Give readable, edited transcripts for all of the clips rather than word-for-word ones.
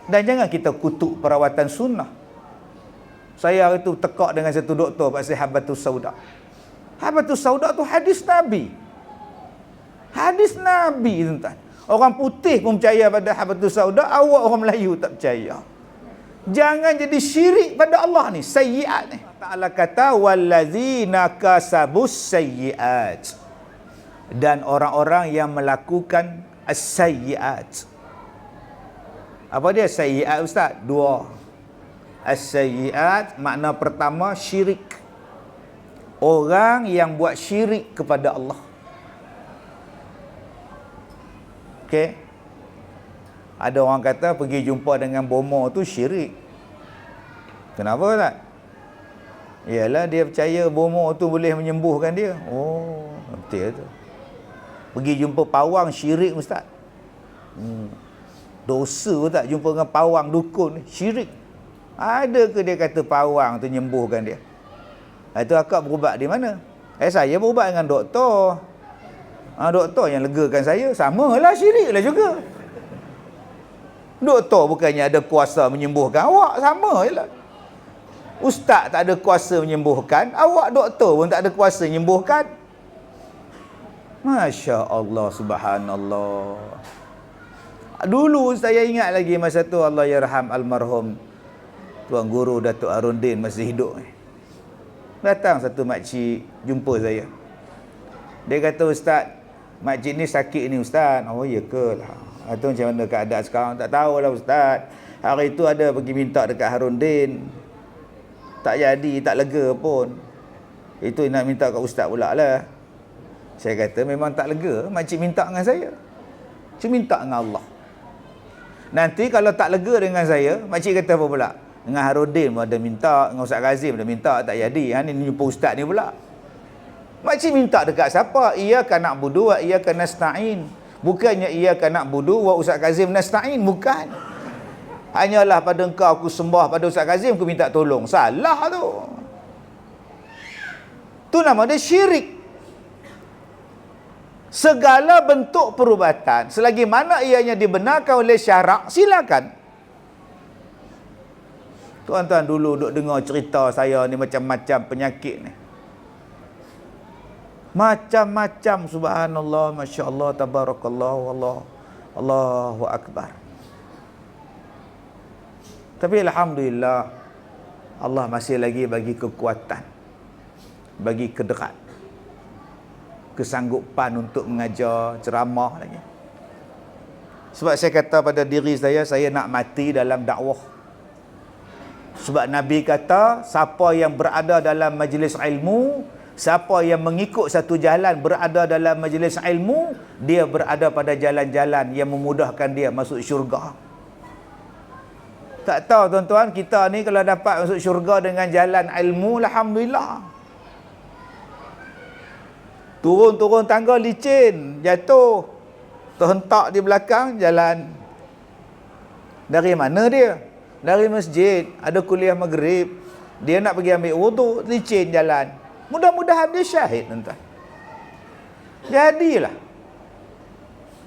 Dan jangan kita kutuk perawatan sunnah. Saya itu tekak dengan satu doktor pasal Habatus Sauda. Habatus Sauda tu hadis Nabi. Hadis Nabi, tuan. Orang putih pun percaya pada Habatus Sauda, awak orang Melayu tak percaya. Jangan jadi syirik pada Allah ni, sayyiat ni. Ta'ala kata wallazina kasabus sayyiat. Dan orang-orang yang melakukan as-sayyiat. Apa dia sayyiat, ustaz? Dua. As-sayyiat makna pertama syirik. Orang yang buat syirik kepada Allah. Okey. Ada orang kata pergi jumpa dengan bomo tu syirik. Kenapa tak? Yalah dia percaya bomo tu boleh menyembuhkan dia. Oh, betul tu. Pergi jumpa pawang syirik, ustaz. Dosa tak jumpa dengan pawang dukun ni? Syirik. Ada ke dia kata pawang tu menyembuhkan dia? Itu akak berubat di mana? Saya berubat dengan doktor. Doktor yang legakan saya. Samalah, syirik lah juga. Doktor bukannya ada kuasa menyembuhkan awak, sama je lah. Ustaz tak ada kuasa menyembuhkan, awak doktor pun tak ada kuasa menyembuhkan. Masya Allah, subhanallah. Dulu saya ingat lagi masa tu, Allah yarham almarhum Tuan Guru Datuk Harundin masih hidup. Datang satu makcik jumpa saya. Dia kata, ustaz, makcik ni sakit ni ustaz. Oh ya ke lah. Atau macam mana keadaan sekarang? Tak tahulah ustaz. Hari tu ada pergi minta dekat Harundin. Tak jadi, tak lega pun. Itu nak minta kat ustaz pula lah. Saya kata memang tak lega. Makcik minta dengan saya. Cik minta dengan Allah. Nanti kalau tak lega dengan saya, makcik kata apa pula? Dengan Harundin pun ada minta, dengan Ustaz Kazim ada minta, tak jadi. Ni jumpa ustaz ni pula. Makcik minta dekat siapa? Iyyaka na'budu wa iyyaka nasta'in. Bukannya iyyaka na'budu wa Ustaz Kazim nasta'in, bukan. Hanyalah pada engkau aku sembah, pada Ustaz Kazim aku minta tolong. Salah tu. Tu nama dia syirik. Segala bentuk perubatan selagi mana ianya dibenarkan oleh syarak, silakan. Tuan-tuan dulu duk dengar cerita saya ni macam-macam penyakit ni. Macam-macam, subhanallah, masya-Allah, tabarakallah, wallah, Allahu akbar. Tapi alhamdulillah Allah masih lagi bagi kekuatan, bagi kederat, kesanggupan untuk mengajar, ceramah lagi. Sebab saya kata pada diri saya nak mati dalam dakwah. Sebab Nabi kata, siapa yang berada dalam majlis ilmu, siapa yang mengikut satu jalan berada dalam majlis ilmu, dia berada pada jalan-jalan yang memudahkan dia masuk syurga. Tak tahu tuan-tuan, kita ni kalau dapat masuk syurga dengan jalan ilmu, alhamdulillah. Turun-turun tangga licin, jatuh, terhentak di belakang jalan. Dari mana dia? Dari masjid, ada kuliah maghrib, dia nak pergi ambil wuduk, licin jalan. Mudah-mudahan dia syahid, tuan-tuan. Jadilah.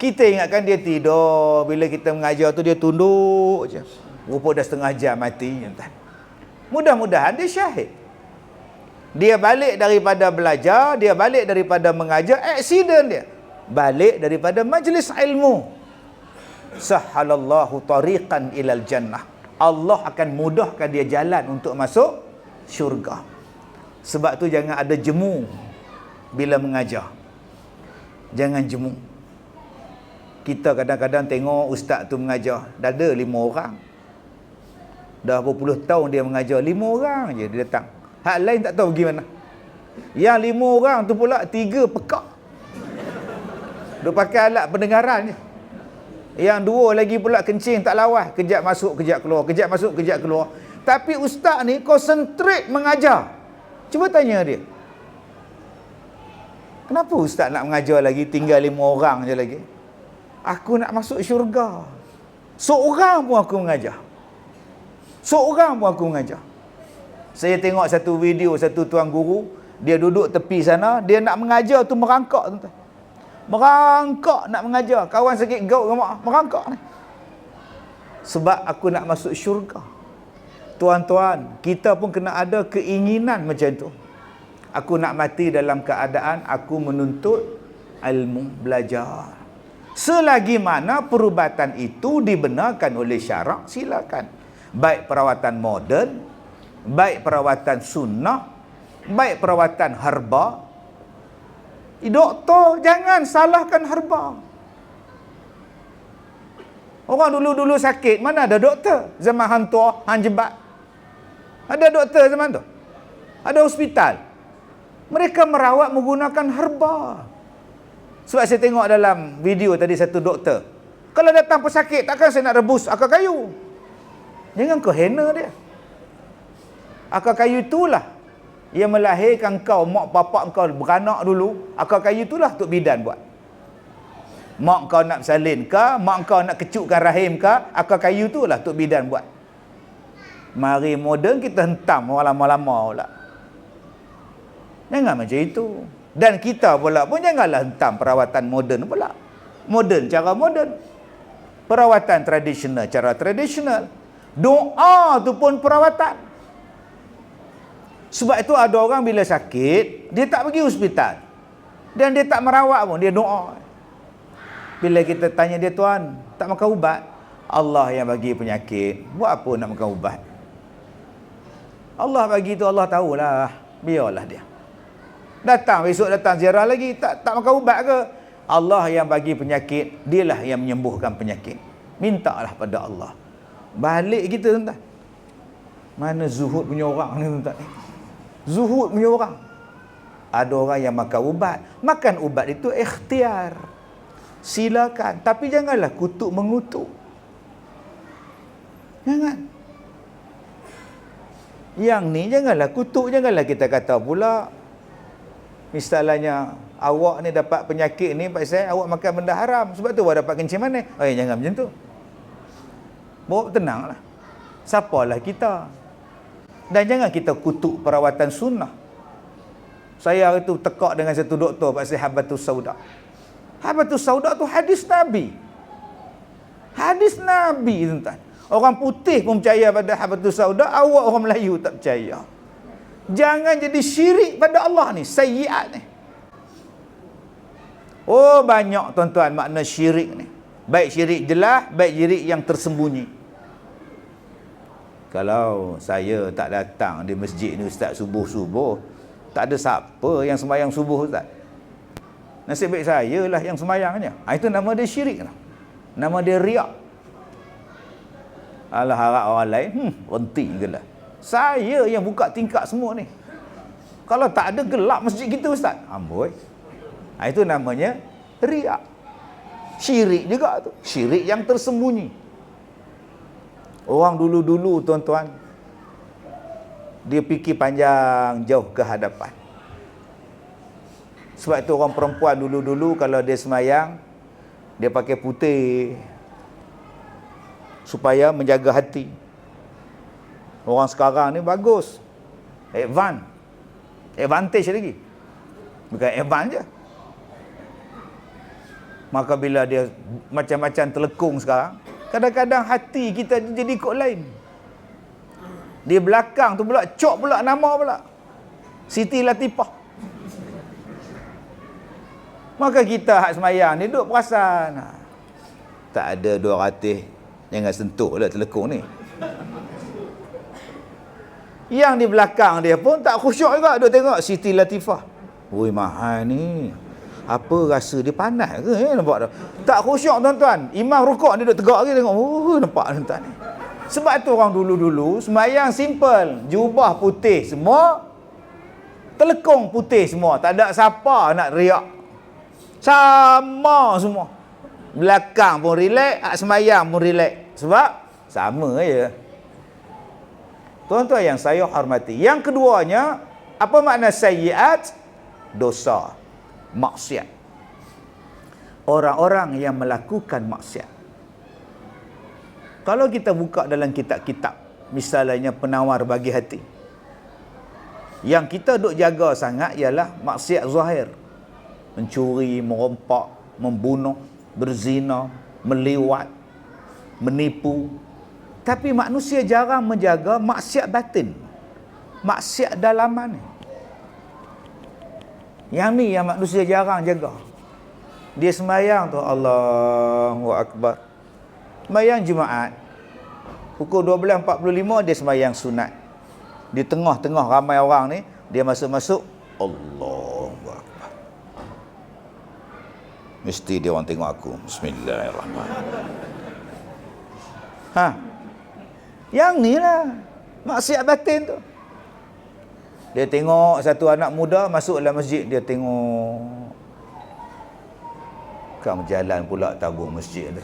Kita ingatkan dia tidur, bila kita mengajar tu dia tunduk je. Rupa dah setengah jam mati, tuan-tuan. Mudah-mudahan dia syahid. Dia balik daripada belajar, dia balik daripada mengajar, aksiden dia. Balik daripada majlis ilmu. Sahhalallahu tariqan ilal jannah. Allah akan mudahkan dia jalan untuk masuk syurga. Sebab tu jangan ada jemu bila mengajar. Jangan jemu. Kita kadang-kadang tengok ustaz tu mengajar, dah ada 5 orang. Dah berpuluh tahun dia mengajar, 5 orang je dia datang. Hak lain tak tahu pergi mana. Yang 5 orang tu pula 3 pekak. Dia pakai alat pendengaran je. Yang 2 lagi pula kencing tak lawas, kejap masuk kejap keluar, kejap masuk kejap keluar. Tapi ustaz ni konsentrate mengajar. Cuba tanya dia, kenapa ustaz nak mengajar lagi, tinggal 5 orang je lagi? Aku nak masuk syurga. Seorang pun aku mengajar. Seorang pun aku mengajar. Saya tengok satu video, satu tuan guru, dia duduk tepi sana, dia nak mengajar tu merangkak, tuan-tuan. Merangkak nak mengajar. Kawan sakit gout ke mak, merangkak ni. sebab aku nak masuk syurga. Tuan-tuan, kita pun kena ada keinginan macam tu. Aku nak mati dalam keadaan aku menuntut ilmu, belajar. Selagi mana perubatan itu dibenarkan oleh syarak, silakan. Baik perawatan moden, baik perawatan sunnah, baik perawatan herba. Doktor, jangan salahkan herba. Orang dulu-dulu sakit, mana ada doktor? Zaman hang tua, hang jebat. Ada doktor zaman tu? Ada hospital. Mereka merawat menggunakan herba. Sebab saya tengok dalam video tadi satu doktor. Kalau datang pesakit, takkan saya nak rebus akar kayu. Jangan kau hina dia. Akar kayu itulah yang melahirkan kau, mak bapak kau beranak dulu. Akar kayu itulah Tok Bidan buat. Mak kau nak bersalin ke, mak kau nak kecutkan rahim ke, akar kayu itulah Tok Bidan buat. Mari moden kita hentam orang lama-lama pula. Jangan macam itu. Dan kita pula pun janganlah hentam perawatan moden pula. Moden cara moden. Perawatan tradisional cara tradisional. Doa tu pun perawatan. Sebab itu ada orang bila sakit, dia tak pergi hospital. Dan dia tak merawat pun, dia doa. Bila kita tanya dia, tuan, tak makan ubat? Allah yang bagi penyakit. Buat apa nak makan ubat? Allah bagi tu Allah tahulah. Biarlah dia. Datang, besok datang ziarah lagi, tak makan ubat ke? Allah yang bagi penyakit, dialah yang menyembuhkan penyakit. Mintalah pada Allah. Balik kita, tuan-tuan. Mana zuhud punya orang ni, tuan-tuan? Zuhud punya orang. Ada orang yang makan ubat. Makan ubat itu ikhtiar. Silakan. Tapi janganlah kutuk mengutuk. Jangan. Yang ni janganlah kutuk. Janganlah kita kata pula, misalnya awak ni dapat penyakit ni pasal awak makan benda haram, sebab tu awak dapat kencing manis. Jangan macam tu. Bawa tenanglah. Siapalah kita. Dan jangan kita kutuk perawatan sunnah. Saya itu tekak dengan satu doktor pasal Habatus Sauda. Habatus Sauda tu hadis Nabi. Hadis Nabi, tuan-tuan. Orang putih pun percaya pada Habatus Sauda, awak orang Melayu tak percaya. Jangan jadi syirik pada Allah ni, sayyiat ni. Oh, banyak tuan-tuan makna syirik ni. Baik syirik jelas, baik syirik yang tersembunyi. Kalau saya tak datang di masjid ni Ustaz subuh-subuh, tak ada siapa yang sembahyang subuh, Ustaz. Nasib baik saya lah yang sembahyangnya. Itu nama dia syirik lah. Nama dia riak. Alah, harap orang lain, rentik je lah. Saya yang buka tingkap semua ni. Kalau tak ada, gelap masjid kita, Ustaz. Amboi. Itu namanya riak. Syirik juga tu. Syirik yang tersembunyi. Orang dulu-dulu, tuan-tuan, dia fikir panjang jauh ke hadapan. Sebab itu orang perempuan dulu-dulu kalau dia semayang, dia pakai putih supaya menjaga hati. Orang sekarang ni bagus, advantage lagi, bukan advance je. Maka bila dia macam-macam telekung sekarang, kadang-kadang hati kita jadi ikut lain. Di belakang tu pula cok pula nama pula Siti Latifah. Maka kita hak semayang ni duduk perasan, tak ada 200, jangan sentuh lah telekung ni. Yang di belakang dia pun tak khusyuk juga, duduk tengok Siti Latifah. Oi, mahal ni. Apa rasa dia panas ke? Nampak tak? Tak khusyuk, tuan-tuan. Imam rukuk dia duduk tegak lagi tengok. Oh, nampak tuan-tuan ni. Sebab tu orang dulu-dulu sembahyang simple, jubah putih semua, telekung putih semua, tak ada siapa nak riak. Sama semua. Belakang pun relax, sembahyang pun relax. Sebab sama je. Tuan-tuan yang saya hormati. Yang keduanya, apa makna sayyiat? Dosa, maksiat. Orang-orang yang melakukan maksiat. Kalau kita buka dalam kitab-kitab, misalnya penawar bagi hati, yang kita duk jaga sangat ialah maksiat zahir. Mencuri, merompak, membunuh, berzina, meliwat, menipu, Tapi manusia jarang menjaga maksiat batin, maksiat dalaman ni. Yang ni yang manusia jarang jaga. Dia sembahyang tu Allahu Akbar. Sembahyang Jumaat pukul 12.45 dia sembahyang sunat. Di tengah-tengah ramai orang ni, dia masuk-masuk Allahu Akbar. Mesti dia orang tengok aku. Bismillahirrahmanirrahim. Yang ni lah maksiat batin tu. Dia tengok satu anak muda masuk dalam masjid, dia tengok kamu jalan pula tabung masjid tu.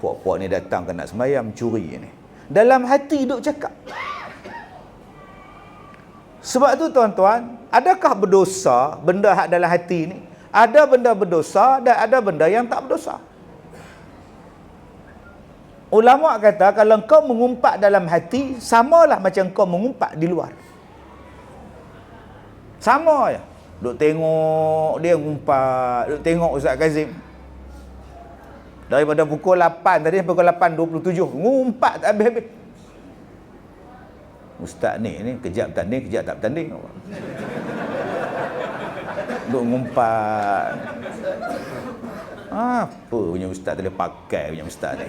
Puak-puak ni datang ke nak sembahyang, curi ni. Dalam hati duk cakap. Sebab tu tuan-tuan, adakah berdosa benda hak dalam hati ni? Ada benda berdosa dan ada benda yang tak berdosa. Ulama kata kalau kau mengumpat dalam hati, samalah macam kau mengumpat di luar. Sama je. Duk tengok dia ngumpat, duk tengok Ustaz Kazim. Daripada pukul 8 tadi sampai pukul 8.27 ngumpat tak habis-habis. Ustaz ni kejap bertanding, kejap tak bertanding. Duk ngumpat. Apa punya ustaz boleh pakai punya ustaz ni?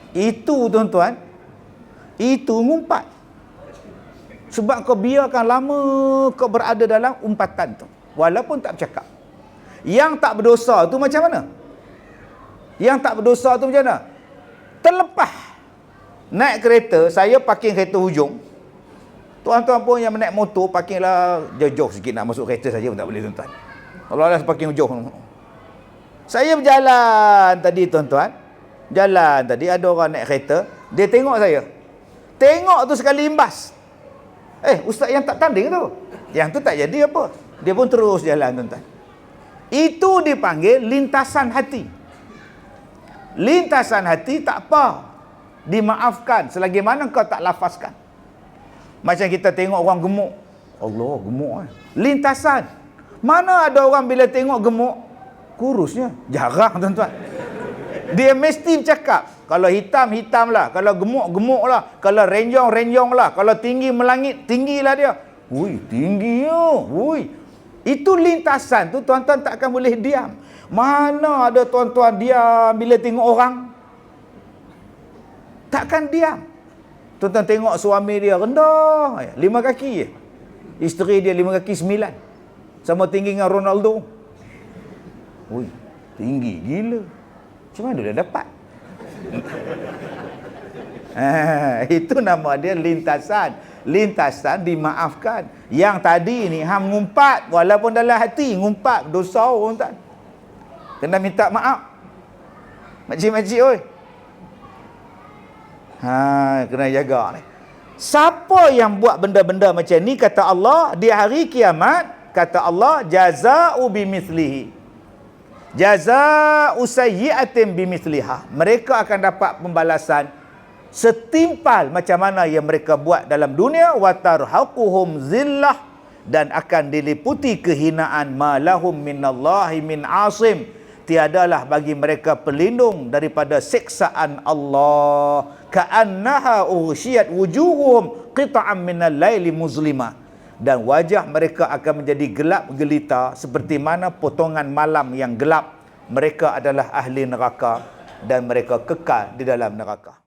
Itu tuan-tuan, itu ngumpat. Sebab kau biarkan lama kau berada dalam umpatan tu, walaupun tak bercakap. Yang tak berdosa tu macam mana? Yang tak berdosa tu macam mana? Terlepas. Naik kereta, saya parking kereta hujung. Tuan-tuan pun yang naik motor, parkinglah jauh-jauh sikit, nak masuk kereta saja pun tak boleh tuan-tuan. Kalau ada parking hujung. Saya berjalan tadi tuan-tuan. Jalan tadi ada orang naik kereta, dia tengok saya. Tengok tu sekali imbas. Ustaz yang tak tanding tu. Yang tu tak jadi apa. Dia pun terus jalan tuan-tuan. Itu dipanggil lintasan hati. Lintasan hati tak apa, dimaafkan selagi mana kau tak lafazkan. Macam kita tengok orang gemuk. Allah, gemuk lintasan. Mana ada orang bila tengok gemuk kurusnya? Jarang tuan-tuan. Dia mesti bercakap. Kalau hitam, hitam lah. Kalau gemuk, gemuk lah. Kalau renjong, renjong lah. Kalau tinggi melangit, tinggilah dia. Ui, tinggi yo. Ui. Itu lintasan tu tuan-tuan takkan boleh diam. Mana ada tuan-tuan diam bila tengok orang? Takkan diam. Tuan-tuan tengok suami dia rendah, 5 kaki je. Isteri dia 5 kaki 9. Sama tinggi dengan Ronaldo. Ui, tinggi gila. Macam mana dia dapat? Itu nama dia lintasan. Lintasan dimaafkan. Yang tadi ni hang ngumpat, walaupun dalam hati ngumpat dosa orang tak. Kena minta maaf. Makcik-makcik oi. Kena jaga ni. Siapa yang buat benda-benda macam ni, kata Allah, di hari kiamat, kata Allah, jaza'u bimithlihi. Jaza'u sayyi'atin bimithliha. Mereka akan dapat pembalasan setimpal macam mana yang mereka buat dalam dunia. Wa tarhaquhum zillah. Dan akan diliputi kehinaan. Ma lahum minallahi min asim. Tiadalah bagi mereka pelindung daripada siksaan Allah. Ka'annaha ughsyiyat wujuhum qita'an minal laili muzlimah. Dan wajah mereka akan menjadi gelap gelita seperti mana potongan malam yang gelap. Mereka adalah ahli neraka dan mereka kekal di dalam neraka.